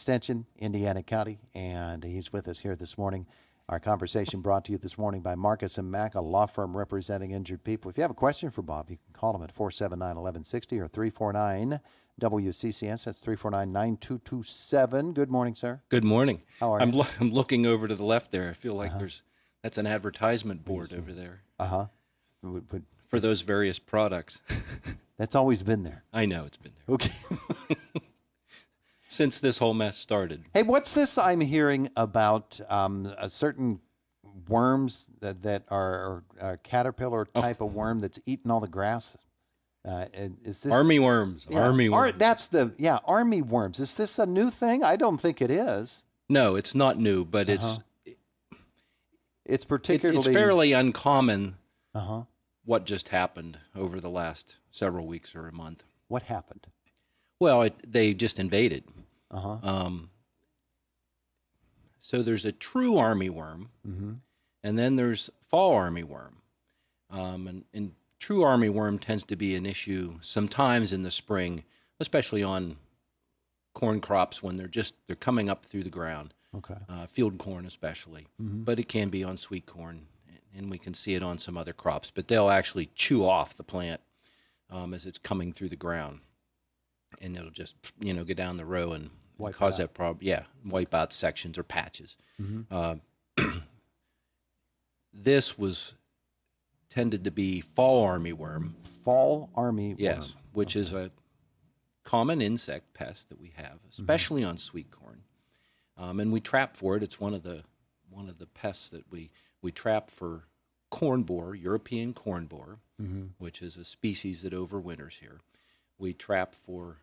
Extension, Indiana County, and he's with us here this morning. Our conversation brought to you this morning by Marcus and Mack, a law firm representing injured people. If you have a question for Bob, you can call him at 479-1160 or 349-WCCS. That's 349-9227. Good morning, sir. Good morning. How are you? I'm looking over to the left there. I feel like that's an advertisement board over there. For those various products. That's always been there. I know it's been there. Okay. Since this whole mess started. Hey, what's this I'm hearing about a certain worms that are a caterpillar type of worm that's eating all the grass? Is this Armyworms? Yeah, Armyworms. That's armyworms. Is this a new thing? I don't think it is. No, it's not new, but it's particularly it's fairly uncommon. Uh-huh. What just happened over the last several weeks or a month? What happened? Well, they just invaded. Uh-huh. So there's a true armyworm, and then there's fall armyworm. And true armyworm tends to be an issue sometimes in the spring, especially on corn crops when they're coming up through the ground. Okay. Field corn especially, but it can be on sweet corn, and we can see it on some other crops. But they'll actually chew off the plant as it's coming through the ground, and it'll just get down the row and cause that problem. Yeah, wipe out sections or patches. This tended to be fall armyworm. Fall armyworm. Yes, which is a common insect pest that we have, especially on sweet corn. And we trap for it. It's one of the pests that we trap for corn borer, European corn borer, which is a species that overwinters here. We trap for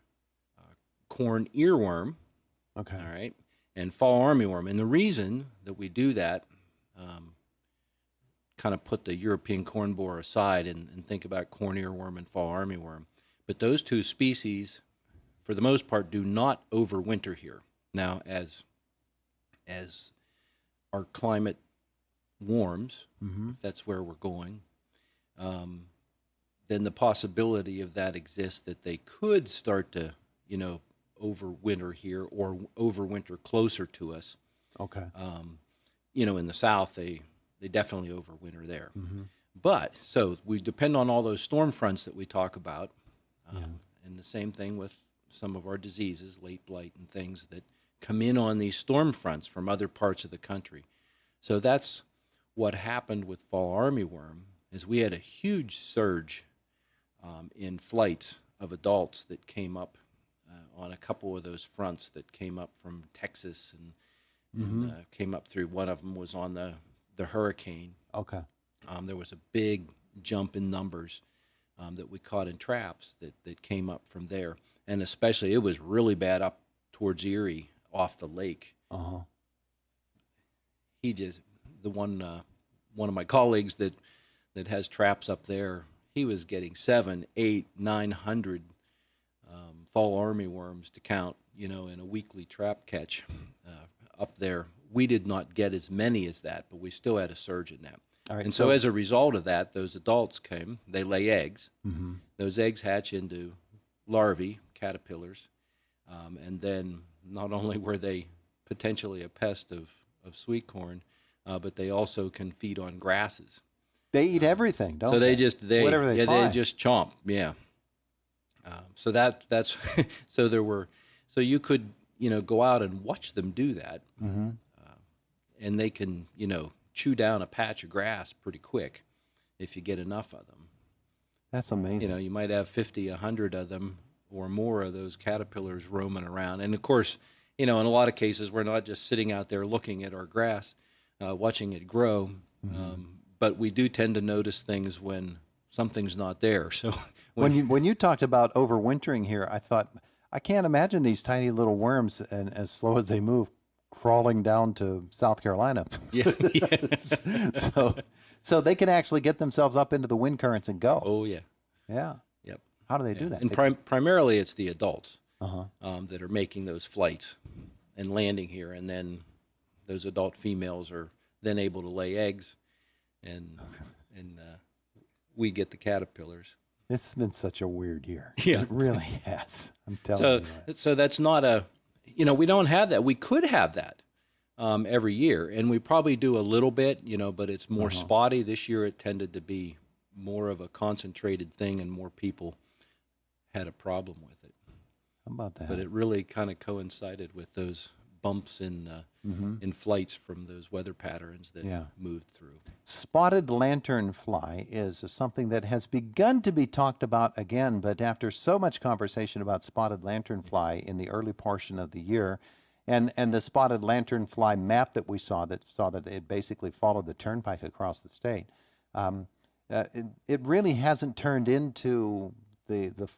corn earworm. Okay. All right. And fall armyworm. And the reason that we do that, kind of put the European corn borer aside and think about corn earworm and fall armyworm. But those two species, for the most part, do not overwinter here. Now, as our climate warms, if that's where we're going, then the possibility of that exists that they could start to, overwinter here or overwinter closer to us. Okay. In the south, they definitely overwinter there. But so we depend on all those storm fronts that we talk about, and the same thing with some of our diseases, late blight and things that come in on these storm fronts from other parts of the country. So that's what happened with fall armyworm, is we had a huge surge in flights of adults that came up on a couple of those fronts that came up from Texas and came up through. One of them was on the hurricane. Okay. There was a big jump in numbers that we caught in traps that came up from there. And especially it was really bad up towards Erie off the lake. One of my colleagues that has traps up there, he was getting 700, 800, 900 fall armyworms to count, in a weekly trap catch up there. We did not get as many as that, but we still had a surge in that. All right, and so as a result of that, those adults came, they lay eggs. Those eggs hatch into larvae, caterpillars, and then not only were they potentially a pest of sweet corn, but they also can feed on grasses. They eat everything, don't they? So whatever they find. They just chomp, so that's so you could go out and watch them do that, and they can chew down a patch of grass pretty quick if you get enough of them. That's amazing. You might have 50, 100 of them or more of those caterpillars roaming around, and of course, in a lot of cases we're not just sitting out there looking at our grass, watching it grow, but we do tend to notice things when something's not there. So when you talked about overwintering here, I thought, I can't imagine these tiny little worms, and as slow as they move, crawling down to South Carolina. Yeah. So they can actually get themselves up into the wind currents and go. Oh yeah. Yeah. Yep. How do they do that? And primarily it's the adults that are making those flights and landing here, and then those adult females are then able to lay eggs, and we get the caterpillars. It's been such a weird year. Yeah. It really has. I'm telling you. So that's not we don't have that. We could have that every year, and we probably do a little bit, but it's more spotty. This year it tended to be more of a concentrated thing, and more people had a problem with it. How about that? But it really kind of coincided with those bumps in flights from those weather patterns that moved through. Spotted lanternfly is something that has begun to be talked about again, but after so much conversation about spotted lanternfly in the early portion of the year, and the spotted lanternfly map that we saw that it basically followed the turnpike across the state, it really hasn't turned into the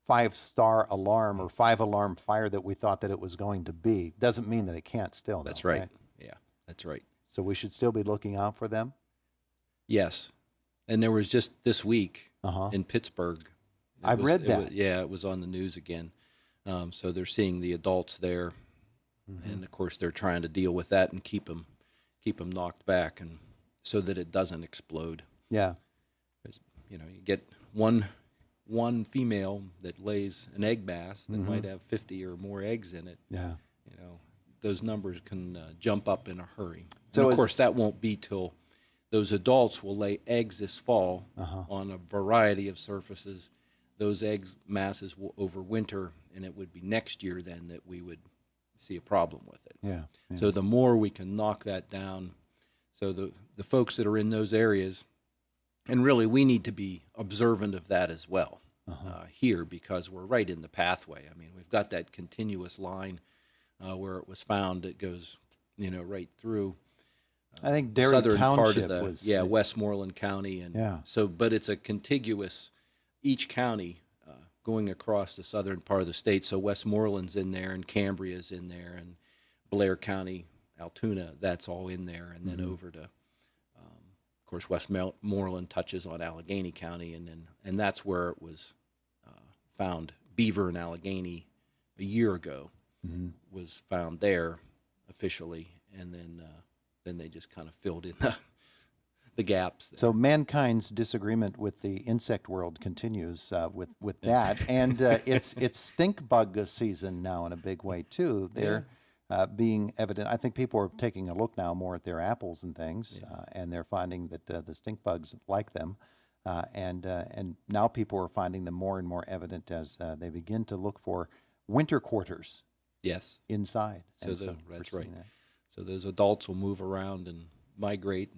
5-star alarm or 5-alarm fire that we thought that it was going to be. Doesn't mean that it can't still. That's right. Yeah, that's right. So we should still be looking out for them? Yes. And there was just this week in Pittsburgh. I read that. It was on the news again. So they're seeing the adults there, and of course they're trying to deal with that and keep them knocked back, and so that it doesn't explode. Yeah. You get one female that lays an egg mass that might have 50 or more eggs in it. Yeah. Those numbers can jump up in a hurry. So of course that won't be till those adults will lay eggs this fall on a variety of surfaces. Those eggs masses will overwinter, and it would be next year then that we would see a problem with it. Yeah. So the more we can knock that down, so the folks that are in those areas, and really we need to be observant of that as well here, because we're right in the pathway. I mean, we've got that continuous line where it was found that goes right through I think Derry southern Township part of was Westmoreland County, and so but it's a contiguous, each county going across the southern part of the state. So Westmoreland's in there, and Cambria's in there, and Blair County, Altoona, that's all in there, and then over to of course Westmoreland touches on Allegheny County, and that's where it was found. Beaver in Allegheny a year ago was found there officially, and then they just kind of filled in the gaps there. So mankind's disagreement with the insect world continues with that, and it's stink bug season now in a big way too. They're being evident. I think people are taking a look now more at their apples and things, and they're finding that the stink bugs like them, and now people are finding them more and more evident as they begin to look for winter quarters. Yes. Inside. So that's right. So those adults will move around and migrate,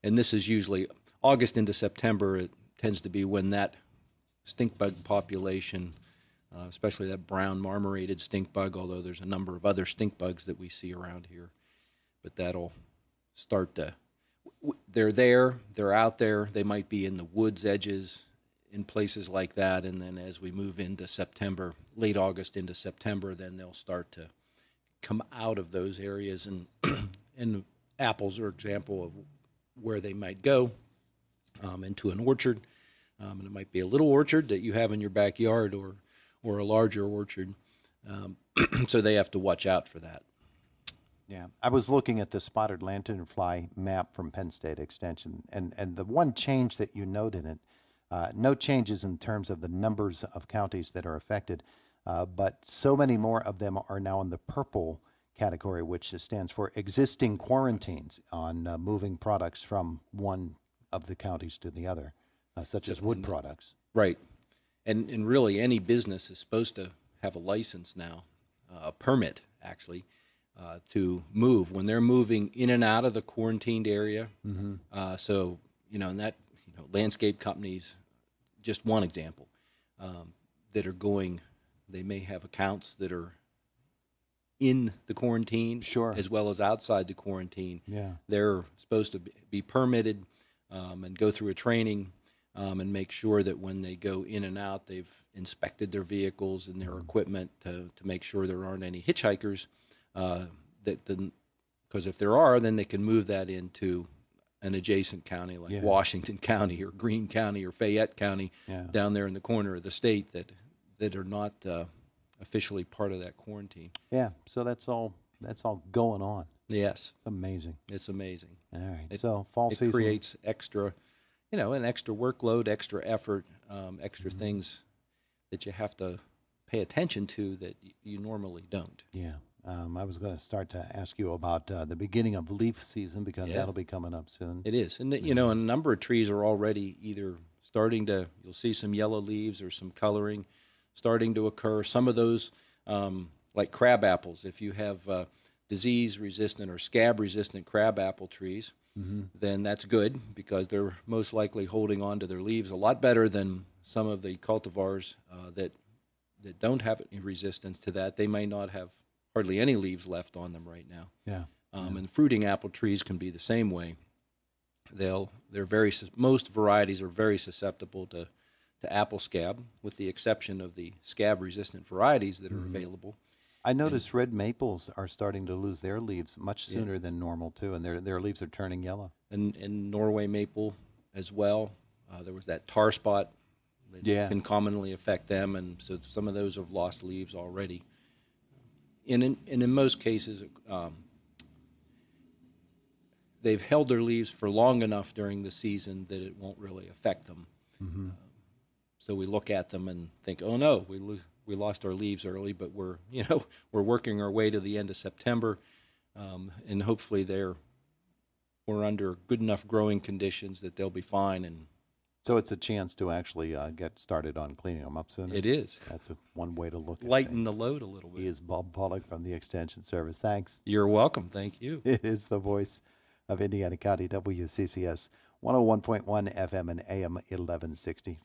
and this is usually August into September. It tends to be when that stink bug population, especially that brown marmorated stink bug, although there's a number of other stink bugs that we see around here, but that'll start to, they're there, they're out there, they might be in the woods edges, in places like that, and then as we move into September, late August into September, then they'll start to come out of those areas, and apples are an example of where they might go into an orchard, and it might be a little orchard that you have in your backyard or a larger orchard, so they have to watch out for that. Yeah, I was looking at the spotted lanternfly map from Penn State Extension, and the one change that you note in it, no changes in terms of the numbers of counties that are affected, but so many more of them are now in the purple category, which stands for existing quarantines on moving products from one of the counties to the other, such as wood products. Right. And really any business is supposed to have a license now, a permit actually, to move when they're moving in and out of the quarantined area. So, and that, landscape companies, just one example, that are going, they may have accounts that are in the quarantine as well as outside the quarantine. Yeah. They're supposed to be permitted and go through a training and make sure that when they go in and out, they've inspected their vehicles and their equipment to make sure there aren't any hitchhikers. Because if there are, then they can move that into an adjacent county like Washington County or Greene County or Fayette County down there in the corner of the state that are not officially part of that quarantine. Yeah, so that's all going on. Yes. It's amazing. It's amazing. All right. So fall season. It creates extra, an extra workload, extra effort, extra things that you have to pay attention to that you normally don't. Yeah. I was going to start to ask you about the beginning of leaf season because Yeah, that'll be coming up soon. it is. And, a number of trees are already either starting to, you'll see some yellow leaves or some coloring starting to occur. Some of those, like crab apples, if you have disease-resistant or scab-resistant crab apple trees, then that's good because they're most likely holding on to their leaves a lot better than some of the cultivars that don't have any resistance to that. They may not have hardly any leaves left on them right now. Yeah. And fruiting apple trees can be the same way. Most varieties are very susceptible to apple scab, with the exception of the scab-resistant varieties that are available. I noticed red maples are starting to lose their leaves much sooner than normal too, and their leaves are turning yellow. And Norway maple as well. There was that tar spot that can commonly affect them, and so some of those have lost leaves already. And in most cases, they've held their leaves for long enough during the season that it won't really affect them. So we look at them and think, oh no, we lost our leaves early, but we're working our way to the end of September, and hopefully we're under good enough growing conditions that they'll be fine. And so it's a chance to actually get started on cleaning them up sooner. it is. That's one way to look at Lighten things. the load a little bit. He is Bob Pollock from the Extension Service. Thanks. You're welcome. Thank you. It is the voice of Indiana County, WCCS 101.1 FM and AM 1160.